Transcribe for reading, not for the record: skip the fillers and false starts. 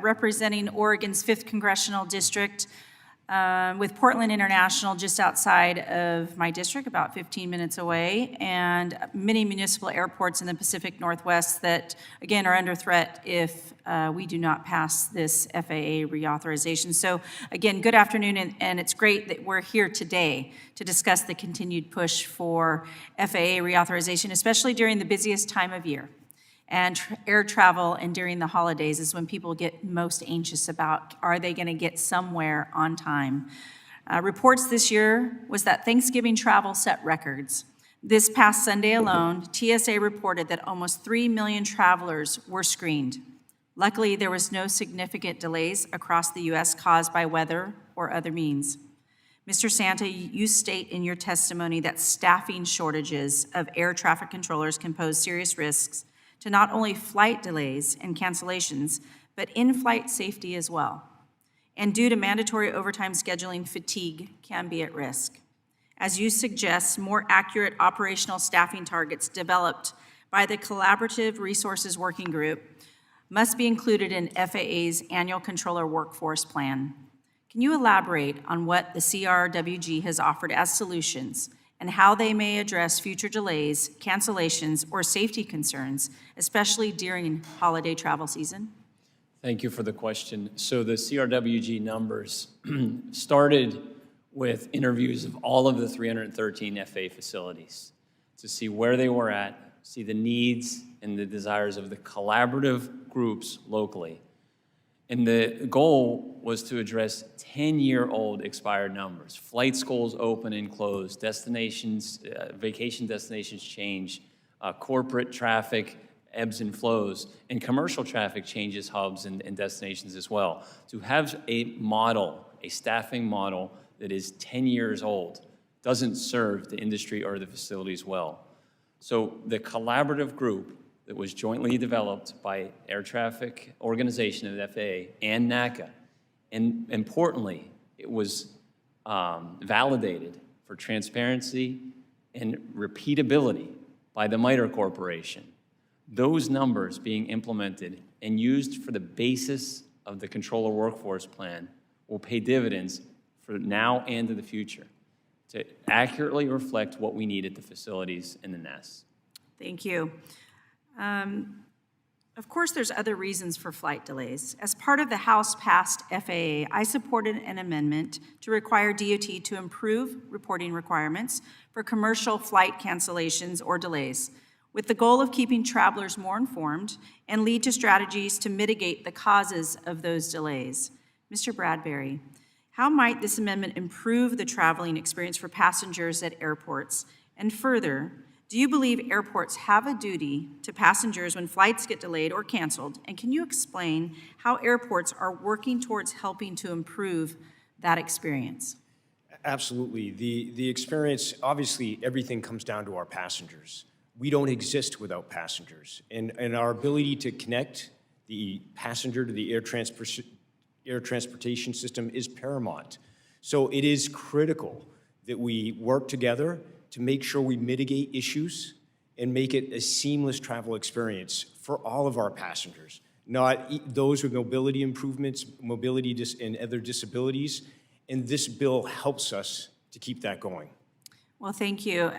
representing Oregon's 5th Congressional District, with Portland International just outside of my district, about 15 minutes away, and many municipal airports in the Pacific Northwest that, again, are under threat if we do not pass this FAA reauthorization. So, again, good afternoon, and it's great that we're here today to discuss the continued push for FAA reauthorization, especially during the busiest time of year. And air travel and during the holidays is when people get most anxious about, are they going to get somewhere on time? Reports this year was that Thanksgiving travel set records. This past Sunday alone, TSA reported that almost 3 million travelers were screened. Luckily, there was no significant delays across the U.S. caused by weather or other means. Mr. Santa, you state in your testimony that staffing shortages of air traffic controllers can pose serious risks to not only flight delays and cancellations, but in-flight safety as well. And due to mandatory overtime scheduling, fatigue can be at risk. As you suggest, more accurate operational staffing targets developed by the Collaborative Resources Working Group must be included in FAA's annual controller workforce plan. Can you elaborate on what the CRWG has offered as solutions and how they may address future delays, cancellations, or safety concerns, especially during holiday travel season? Thank you for the question. So the CRWG numbers started with interviews of all of the 313 FAA facilities to see where they were at, see the needs and the desires of the collaborative groups locally. And the goal was to address 10-year-old expired numbers. Flight schools open and close, destinations, vacation destinations change, corporate traffic ebbs and flows, and commercial traffic changes hubs and destinations as well. To have a model, a staffing model that is 10 years old doesn't serve the industry or the facilities well. So the collaborative group that was jointly developed by Air Traffic Organization of the FAA and NACA. And importantly, it was validated for transparency and repeatability by the MITRE Corporation. Those numbers being implemented and used for the basis of the controller workforce plan will pay dividends for now and in the future to accurately reflect what we need at the facilities and the nests. Thank you. Of course, there's other reasons for flight delays. As part of the House-passed FAA, I supported an amendment to require DOT to improve reporting requirements for commercial flight cancellations or delays, with the goal of keeping travelers more informed and lead to strategies to mitigate the causes of those delays. Mr. Bradbury, how might this amendment improve the traveling experience for passengers at airports? And further, do you believe airports have a duty to passengers when flights get delayed or canceled? And can you explain how airports are working towards helping to improve that experience? Absolutely. The experience, obviously, everything comes down to our passengers. We don't exist without passengers. And our ability to connect the passenger to the air transportation system is paramount. So it is critical that we work together to make sure we mitigate issues and make it a seamless travel experience for all of our passengers, not those with mobility improvements, mobility and other disabilities. And this bill helps us to keep that going. Well, thank you.